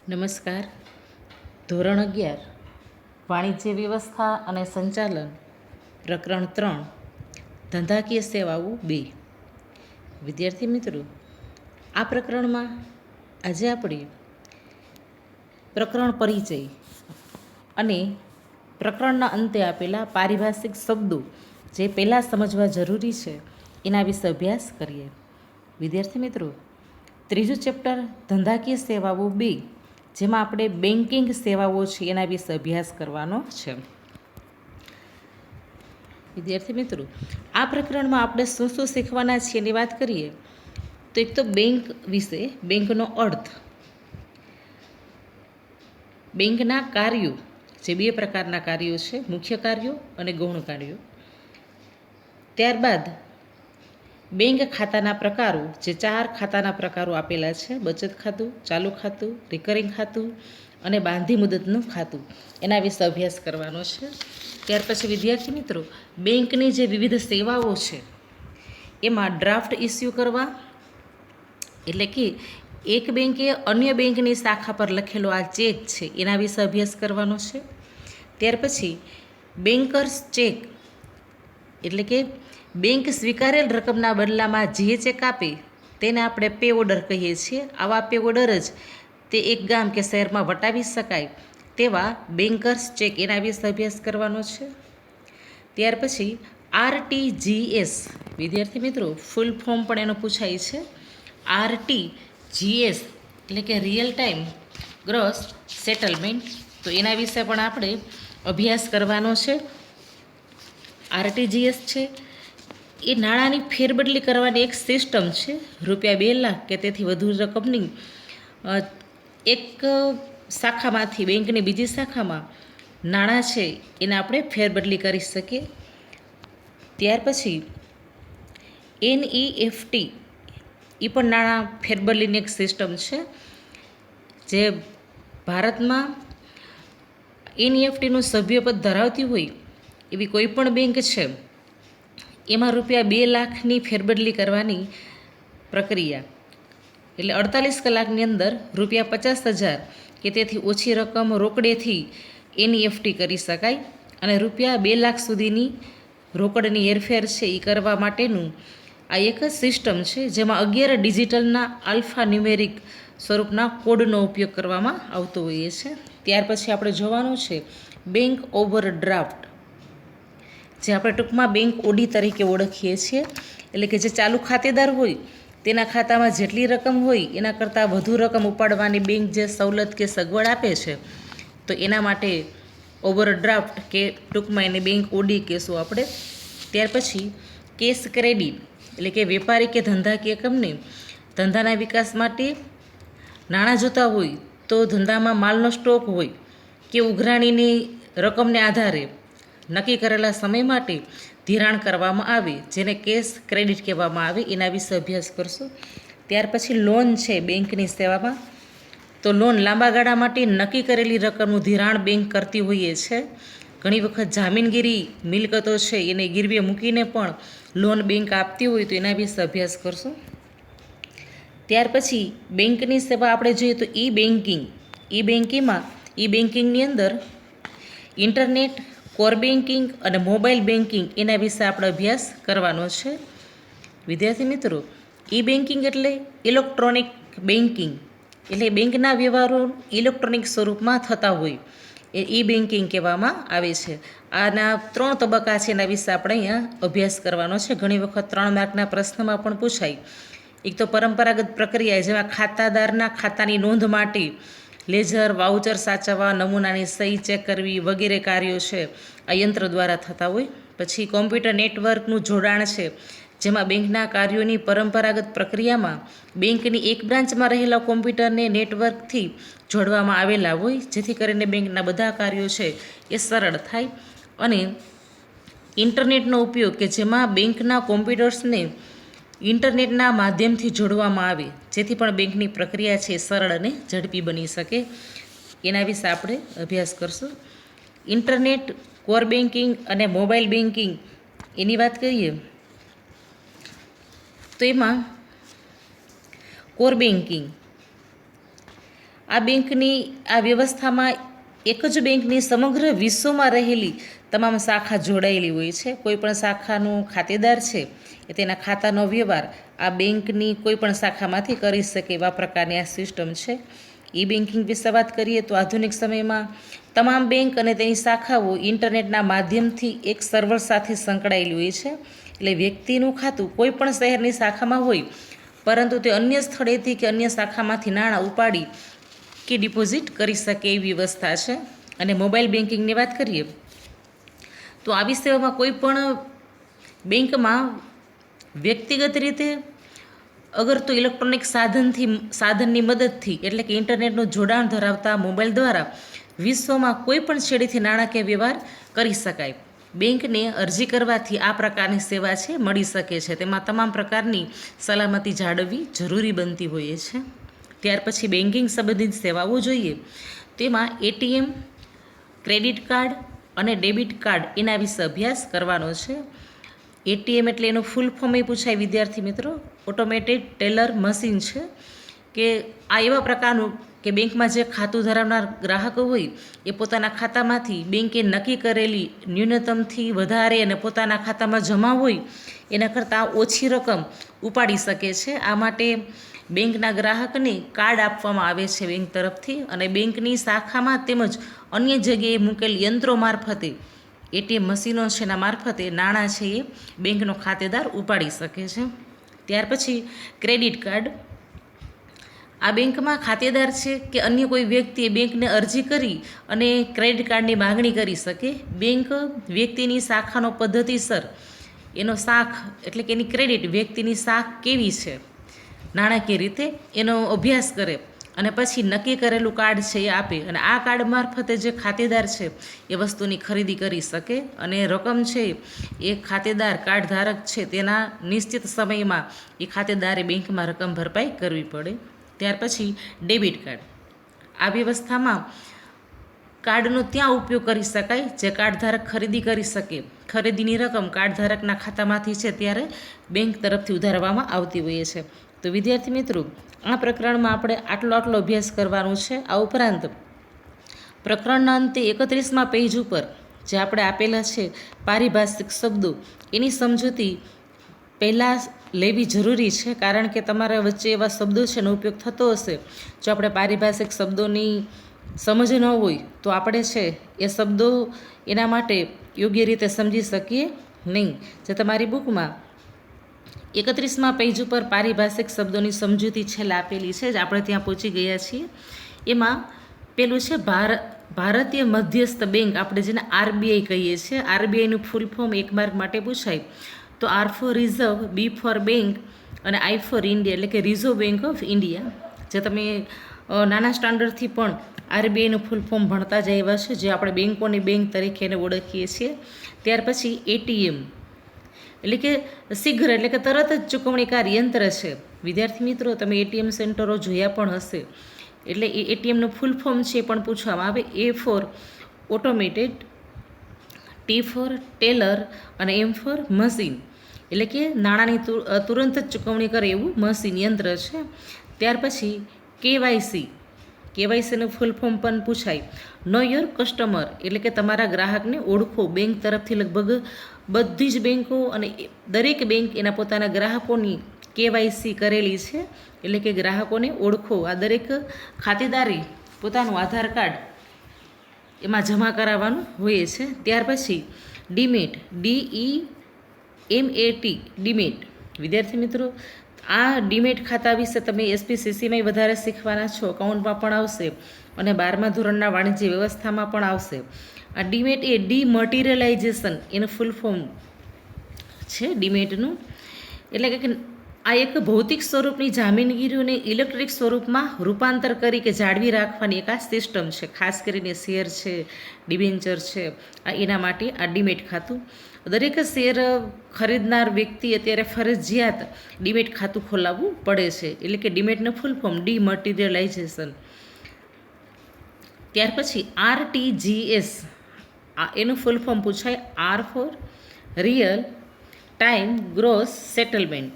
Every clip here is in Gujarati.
નમસ્કાર. ધોરણ 11 વાણિજ્ય વ્યવસ્થા અને સંચાલન, પ્રકરણ 3 ધંધાકીય સેવાઓ 2. વિદ્યાર્થી મિત્રો, આ પ્રકરણમાં આજે આપણે પ્રકરણ પરિચય અને પ્રકરણના અંતે આપેલા પારિભાષિક શબ્દો જે પહેલાં સમજવા જરૂરી છે એના વિશે અભ્યાસ કરીએ. વિદ્યાર્થી મિત્રો, ત્રીજું ચેપ્ટર ધંધાકીય સેવાઓ 2, જેમાં આપણે બેન્કિંગ સેવાઓ છે એના વિશે અભ્યાસ કરવાનો છે. વિદ્યાર્થી મિત્રો, આ પ્રકરણમાં આપણે શું શું શીખવાના છીએ એની વાત કરીએ તો એક તો બેંક વિશે, બેંકનો અર્થ, બેંકના કાર્યો, જે 2 પ્રકારના કાર્યો છે, મુખ્ય કાર્યો અને ગૌણ કાર્યો. ત્યારબાદ બેંક ખાતાના પ્રકારો, જે 4 ખાતાના પ્રકારો આપેલા છે: બચત ખાતું, ચાલુ ખાતું, રિકરિંગ ખાતું અને બાંધી મુદતનું ખાતું. એના વિશે અભ્યાસ કરવાનો છે. ત્યાર પછી વિદ્યાર્થી મિત્રો, બેંકની જે વિવિધ સેવાઓ છે એમાં ડ્રાફ્ટ ઇસ્યુ કરવા, એટલે કે એક બેંકે અન્ય બેંકની શાખા પર લખેલો આ ચેક છે એના વિશે અભ્યાસ કરવાનો છે. ત્યાર પછી બેન્કર્સ ચેક, એટલે કે બેંક સ્વીકારેલ રકમના બદલામાં જે ચેક આપે તેને આપણે પે ઓર્ડર કહીએ છીએ. આવા પે ઓર્ડર જ તે એક ગામ કે શહેરમાં વટાવી શકાય તેવા બેન્કર્સ ચેક, એના વિશે અભ્યાસ કરવાનો છે. ત્યાર પછી આરટીજીએસ, વિદ્યાર્થી મિત્રો ફૂલ ફોર્મ પણ એનું પૂછાય છે. આરટીજીએસ એટલે કે રિયલ ટાઈમ ગ્રોસ સેટલમેન્ટ, તો એના વિશે પણ આપણે અભ્યાસ કરવાનો છે. આરટીજીએસ છે એ નાણાંની ફેરબદલી કરવાની એક સિસ્ટમ છે. રૂપિયા 2 લાખ કે તેથી વધુ રકમની એક શાખામાંથી બેંકની બીજી શાખામાં નાણાં છે એને આપણે ફેરબદલી કરી શકીએ. ત્યાર પછી એનઈએફટી, એ પણ નાણાં ફેરબદલીની એક સિસ્ટમ છે. જે ભારતમાં એનઈએફટીનું સભ્યપદ ધરાવતી હોય એવી કોઈ પણ બેંક છે એમાં રૂપિયા 2 લાખની ફેરબદલી કરવાની પ્રક્રિયા, એટલે 48 કલાકની અંદર રૂપિયા 50,000 કે તેથી ઓછી રકમ રોકડેથી એનઈએફટી કરી શકાય. અને રૂપિયા 2 લાખ સુધીની રોકડની હેરફેર છે એ કરવા માટેનું આ એક સિસ્ટમ છે, જેમાં 11 ડિજિટલના આલ્ફા ન્યુમેરિક સ્વરૂપના કોડનો ઉપયોગ કરવામાં આવતો હોઈએ છે. ત્યાર પછી આપણે જોવાનું છે બેંક ઓવરડ્રાફ્ટ, જે આપણે ટૂંકમાં બેંક ઓડી તરીકે ઓળખીએ છીએ. એટલે કે જે ચાલુ ખાતેદાર હોય તેના ખાતામાં જેટલી રકમ હોય એના કરતાં વધુ રકમ ઉપાડવાની બેંક જે સવલત કે સગવડ આપે છે, તો એના માટે ઓવરડ્રાફ્ટ કે ટૂંકમાં એને બેંક ઓડી કહેશું આપણે. ત્યાર પછી કેશ ક્રેડિટ, એટલે કે વેપારી કે ધંધાકીય કંપની ધંધાના વિકાસ માટે નાણાં જોતા હોય તો ધંધામાં માલનો સ્ટોક હોય કે ઉઘરાણીની રકમને આધારે નક્કી કરેલા સમય માટે ધિરાણ કરવામાં આવે, જેને કેશ ક્રેડિટ કહેવામાં આવે. એના વિશે અભ્યાસ કરશું. ત્યાર પછી લોન છે બેંકની સેવામાં, તો લોન લાંબા ગાળા માટે નક્કી કરેલી રકમનું ધિરાણ બેંક કરતી હોઈએ છે. ઘણી વખત જામીનગીરી મિલકતો છે એને ગીરવે મૂકીને પણ લોન બેંક આપતી હોય, તો એના વિશે અભ્યાસ કરશું. ત્યાર પછી બેંકની સેવા આપણે જોઈએ તો ઈ બેન્કિંગ, ઈ બેન્કિંગની અંદર ઇન્ટરનેટ, કોર બેન્કિંગ અને મોબાઈલ બેન્કિંગ, એના વિશે આપણે અભ્યાસ કરવાનો છે. વિદ્યાર્થી મિત્રો, ઈ બેન્કિંગ એટલે ઇલેક્ટ્રોનિક બેન્કિંગ, એટલે બેંકના વ્યવહારો ઇલેક્ટ્રોનિક સ્વરૂપમાં થતા હોય એ ઈ બેન્કિંગ કહેવામાં આવે છે. આના 3 તબક્કા છે, એના વિશે આપણે અહીંયા અભ્યાસ કરવાનો છે. ઘણી વખત 3 માર્કના પ્રશ્નમાં પણ પૂછાય. એક તો પરંપરાગત પ્રક્રિયા, જેમાં ખાતાદારના ખાતાની નોંધ માટે લેજર, વાઉચર સાચવવા, નમૂનાની સહી ચેક કરવી વગેરે કાર્યો છે આ યંત્ર દ્વારા થતા હોય. પછી કોમ્પ્યુટર નેટવર્કનું જોડાણ છે, જેમાં બેંકના કાર્યોની પરંપરાગત પ્રક્રિયામાં બેંકની એક બ્રાન્ચમાં રહેલા કોમ્પ્યુટરને નેટવર્કથી જોડવામાં આવેલા હોય, જેથી કરીને બેંકના બધા કાર્યો છે એ સરળ થાય. અને ઇન્ટરનેટનો ઉપયોગ, કે જેમાં બેંકના કોમ્પ્યુટર્સને ઇન્ટરનેટના માધ્યમથી જોડવામાં આવે, જેથી પણ બેંકની પ્રક્રિયા છે એ સરળ અને ઝડપી બની શકે. એના વિશે આપણે અભ્યાસ કરશું. ઇન્ટરનેટ, કોર બેન્કિંગ અને મોબાઈલ બેન્કિંગ એની વાત કરીએ તો એમાં કોર બેન્કિંગ આ બેંકની આ વ્યવસ્થામાં એક જ બેંકની સમગ્ર વિશ્વમાં રહેલી તમામ શાખા જોડાયેલી હોય છે. કોઈપણ શાખાનું ખાતેદાર છે એ તેના ખાતાનો વ્યવહાર આ બેંકની કોઈપણ શાખામાંથી કરી શકે એવા પ્રકારની આ સિસ્ટમ છે. ઈ બેન્કિંગ વિશે વાત કરીએ તો આધુનિક સમયમાં તમામ બેંક અને તેની શાખાઓ ઇન્ટરનેટના માધ્યમથી એક સર્વર સાથે સંકળાયેલી હોય છે. એટલે વ્યક્તિનું ખાતું કોઈ પણ શહેરની શાખામાં હોય, પરંતુ તે અન્ય સ્થળેથી કે અન્ય શાખામાંથી નાણાં ઉપાડી કે ડિપોઝિટ કરી શકે એવી વ્યવસ્થા છે. અને મોબાઈલ બેન્કિંગની વાત કરીએ તો આવી સેવામાં કોઈ પણ બેંકમાં વ્યક્તિગત રીતે અગર તો ઇલેક્ટ્રોનિક સાધનની મદદથી એટલે કે ઇન્ટરનેટનું જોડાણ ધરાવતા મોબાઈલ દ્વારા વિશ્વમાં કોઈ પણ છેડેથી નાણાકીય વ્યવહાર કરી શકાય. બેંકને અરજી કરવાથી આ પ્રકારની સેવા છે મળી શકે છે. તેમાં તમામ પ્રકારની સલામતી જાળવવી જરૂરી બનતી હોય છે. ત્યાર પછી બેન્કિંગ સંબંધિત સેવાઓ જોઈએ. તેમાં એટીએમ, ક્રેડિટ કાર્ડ અને ડેબિટ કાર્ડ એના વિશે અભ્યાસ કરવાનો છે. એટીએમ એટલે એનું ફૂલ ફોર્મ એ પૂછાય વિદ્યાર્થી મિત્રો. ઓટોમેટેડ ટેલર મશીન છે કે આ એવા પ્રકારનું કે બેંકમાં જે ખાતું ધરાવનાર ગ્રાહકો હોય એ પોતાના ખાતામાંથી બેંકે નક્કી કરેલી ન્યૂનતમથી વધારે અને પોતાના ખાતામાં જમા હોય એના કરતાં ઓછી રકમ ઉપાડી શકે છે. આ માટે બેંકના ગ્રાહકને કાર્ડ આપવામાં આવે છે બેંક તરફથી, અને બેંકની શાખામાં તેમજ અન્ય જગ્યાએ મૂકેલ યંત્રો મારફતે એટીએમ મશીનો છે એના મારફતે નાણાં છે એ બેંકનો ખાતેદાર ઉપાડી શકે છે. ત્યાર પછી ક્રેડિટ કાર્ડ. આ બેંકમાં ખાતેદાર છે કે અન્ય કોઈ વ્યક્તિએ બેંકને અરજી કરી અને ક્રેડિટ કાર્ડની માગણી કરી શકે. બેંક વ્યક્તિની શાખાનો પદ્ધતિસર એનો શાખ એટલે કે એની ક્રેડિટ વ્યક્તિની શાખ કેવી છે નાણાકીય રીતે એનો અભ્યાસ કરે અને પછી નક્કી કરેલું કાર્ડ છે એ આપે, અને આ કાર્ડ મારફતે જે ખાતેદાર છે એ વસ્તુની ખરીદી કરી શકે, અને રકમ છે એ ખાતેદાર કાર્ડ ધારક છે તેના નિશ્ચિત સમયમાં એ ખાતેદારે બેંકમાં રકમ ભરપાઈ કરવી પડે. ત્યાર પછી ડેબિટ કાર્ડ. આ વ્યવસ્થામાં કાર્ડનો ત્યાં ઉપયોગ કરી શકાય જે કાર્ડ ધારક ખરીદી કરી શકે. ખરીદીની રકમ કાર્ડ ધારકના ખાતામાંથી છે ત્યારે બેંક તરફથી ઉધારવામાં આવતી હોય છે. તો વિદ્યાર્થી મિત્રો, આ પ્રકરણમાં આપણે આટલો અભ્યાસ કરવાનો છે. આ ઉપરાંત પ્રકરણના અંતે 31મા પેજ ઉપર જે આપણે આપેલા છે પારિભાષિક શબ્દો એની સમજૂતી પહેલાં લેવી જરૂરી છે, કારણ કે તમારા વચ્ચે એવા શબ્દો છે એનો ઉપયોગ થતો હશે. જો આપણે પારિભાષિક શબ્દોની સમજ ન હોય તો આપણે છે એ શબ્દો એના માટે યોગ્ય રીતે સમજી શકીએ નહીં. જે તમારી બુકમાં 31મા પેજ ઉપર પારિભાષિક શબ્દોની સમજૂતી છેલ્લે આપેલી છે, જે આપણે ત્યાં પહોંચી ગયા છીએ. એમાં પેલું છે ભારતીય મધ્યસ્થ બેંક, આપણે જેને આરબીઆઈ કહીએ છીએ. આરબીઆઈનું ફૂલ ફોર્મ એક માર્ક માટે પૂછાય તો આર ફોર રિઝર્વ, બી ફોર બેંક અને આઈ ફોર ઇન્ડિયા એટલે કે રિઝર્વ બેંક ઓફ ઇન્ડિયા. જે તમે નાના સ્ટાન્ડર્ડથી પણ આરબીઆઈનું ફૂલ ફોર્મ ભણતા જ આવ્યા છે, જે આપણે બેંકોની બેંક તરીકે એને ઓળખીએ છીએ. ત્યાર પછી એટીએમ એટલે કે શીઘ્ર એટલે કે તરત જ ચૂકવણીકાર યંત્ર છે. વિદ્યાર્થી મિત્રો, તમે એટીએમ સેન્ટરો જોયા પણ હશે. એટલે એ એટીએમનું ફૂલ ફોર્મ છે એ પણ પૂછવામાં આવે. A for automated, T for teller અને એમ ફોર મશીન એટલે કે નાણાંની તુરંત જ ચૂકવણી કરે એવું મશીન યંત્ર છે. ત્યાર પછી કેવાયસીનું ફૂલ ફોર્મ પણ પૂછાય. નો યોર કસ્ટમર એટલે કે તમારા ગ્રાહકને ઓળખો. બેંક તરફથી લગભગ બધી જ બેંકો અને દરેક બેંક એના પોતાના ગ્રાહકોની કેવાયસી કરેલી છે, એટલે કે ગ્રાહકોને ઓળખો. આ દરેક ખાતેદારે પોતાનું આધાર કાર્ડ એમાં જમા કરાવવાનું હોય છે. ત્યાર પછી ડીમેટ, DEMAT ડીમેટ. વિદ્યાર્થી મિત્રો, આ ડીમેટ ખાતા વિશે તમે એસપીસીસીમાં વધારે શીખવાના છો, અકાઉન્ટમાં પણ આવશે અને 12મા ધોરણના વાણિજ્ય વ્યવસ્થામાં પણ આવશે. આ ડીમેટ એ ડીમટીરિયલાઇઝેશન એનું ફૂલ ફોર્મ છે ડીમેટનું. એટલે કે આ એક ભૌતિક સ્વરૂપની જામીનગીરીઓને ઇલેક્ટ્રિક સ્વરૂપમાં રૂપાંતર કરી કે જાળવી રાખવાની એક આ સિસ્ટમ છે. ખાસ કરીને શેર છે, ડિબેન્ચર છે, એના માટે આ ડીમેટ ખાતું. દરેક શેર ખરીદનાર વ્યક્તિ અત્યારે ફરજિયાત ડીમેટ ખાતું ખોલાવવું પડે છે, એટલે કે ડીમેટનું ફૂલ ફોર્મ ડીમટીરિયલાઇઝેશન. ત્યાર પછી RTGS, એનું ફૂલ ફોર્મ પૂછાય. R for real time gross settlement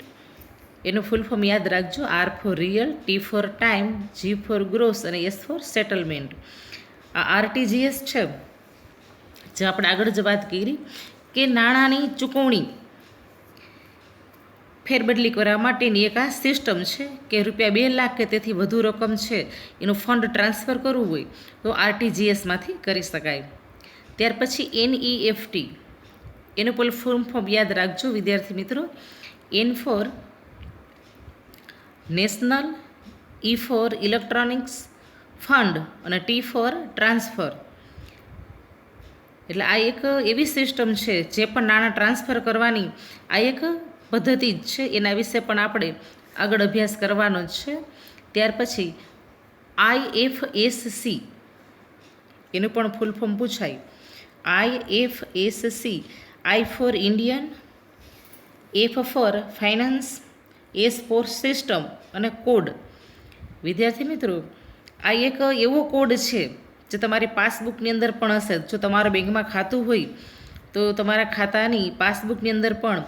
એનું ફૂલ ફોર્મ યાદ રાખજો. R for real, T for time, G for gross અને S ફોર સેટલમેન્ટ. આ આરટીજીએસ છે, જે આપણે આગળ જ વાત કરી કે નાણાંની ચૂકવણી ફેરબદલી કરવા માટેની એક આ સિસ્ટમ છે કે રૂપિયા 2 લાખ કે તેથી વધુ રકમ છે એનું ફંડ ટ્રાન્સફર કરવું હોય તો આરટીજીએસમાંથી કરી શકાય. ત્યાર પછી NEFT, એનું ફૂલ ફોર્મ યાદ રાખજો વિદ્યાર્થી મિત્રો. N for national, E for electronics fund અને T ફોર ટ્રાન્સફર. એટલે આ એક એવી સિસ્ટમ છે જે પણ નાણાં ટ્રાન્સફર કરવાની આ એક પદ્ધતિ જ છે. એના વિશે પણ આપણે આગળ અભ્યાસ કરવાનો જ છે. ત્યાર પછી IFSC, એનું પણ ફૂલ ફોર્મ પૂછાય. IFSC, I for Indian, F for finance, S for system અને કોડ. વિદ્યાર્થી મિત્રો, આ એક એવો કોડ છે જે તમારી પાસબુકની અંદર પણ હશે. જો તમારા બેંકમાં ખાતું હોય તો તમારા ખાતાની પાસબુકની અંદર પણ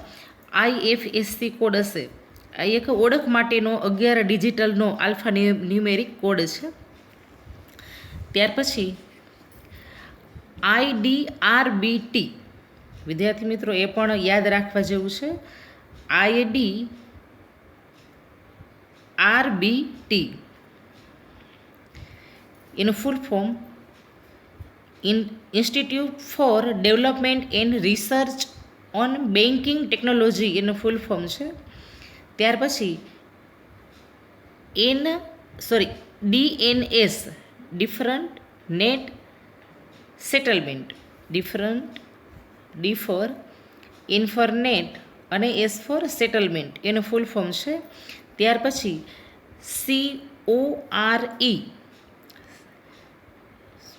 IFSC કોડ હશે. આ એક ઓળખ માટેનો 11 ડિજિટલનો આલ્ફા ન્યુમેરિક કોડ છે. ત્યાર પછી IDRBT, વિદ્યાર્થી મિત્રો એ પણ યાદ રાખવા જેવું છે. IDRBT, એનું full form institute for development and research on banking technology, એનું ફૂલ ફોર્મ છે. ત્યાર પછી DNS, different net settlement. D for ઇન્ફરનેટ અને S ફોર સેટલમેન્ટ, એનું ફૂલ ફોર્મ છે. ત્યાર પછી CORE,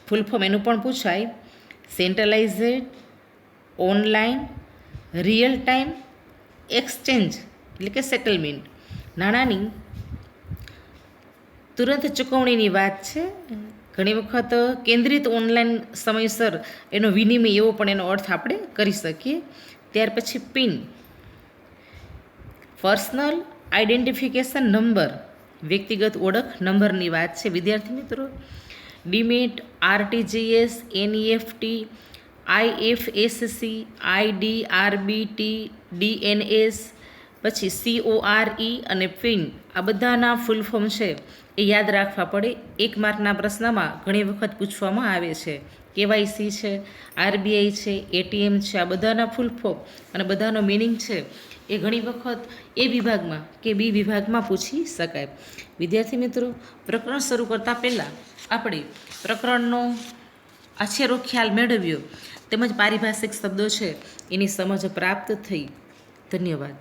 ફૂલ ફોર્મ એનું પણ પૂછાય. સેન્ટ્રલાઇઝેડ ઓનલાઈન રિયલ ટાઈમ એક્સચેન્જ, એટલે કે સેટલમેન્ટ. નાણાંની તુરંત ચૂકવણીની વાત છે. ઘણી વખત કેન્દ્રિત ઓનલાઈન સમયસર એનો વિનિમય, એવો પણ એનો અર્થ આપણે કરી શકીએ. ત્યાર પછી PIN, પર્સનલ આઈડેન્ટિફિકેશન નંબર, વ્યક્તિગત ઓળખ નંબરની વાત છે વિદ્યાર્થી મિત્રો. Demat, RTGS, NEFT, IFSC, IDRBT, DNS, પછી CORE અને PIN, આ બધાના ફૂલ ફોર્મ છે એ યાદ રાખવા પડે. 1 માર્કના પ્રશ્નમાં ઘણી વખત પૂછવામાં આવે છે. KYC છે, RBI છે, ATM છે, આ બધાના ફૂલ ફોર્મ અને બધાનો મિનિંગ છે એ ઘણી વખત A વિભાગમાં કે B વિભાગમાં પૂછી શકાય. વિદ્યાર્થી મિત્રો, પ્રકરણ શરૂ કરતાં પહેલાં આપણે પ્રકરણનો આછેરો ખ્યાલ મેળવ્યો તેમજ પારિભાષિક શબ્દો છે એની સમજ પ્રાપ્ત થઈ. ધન્યવાદ.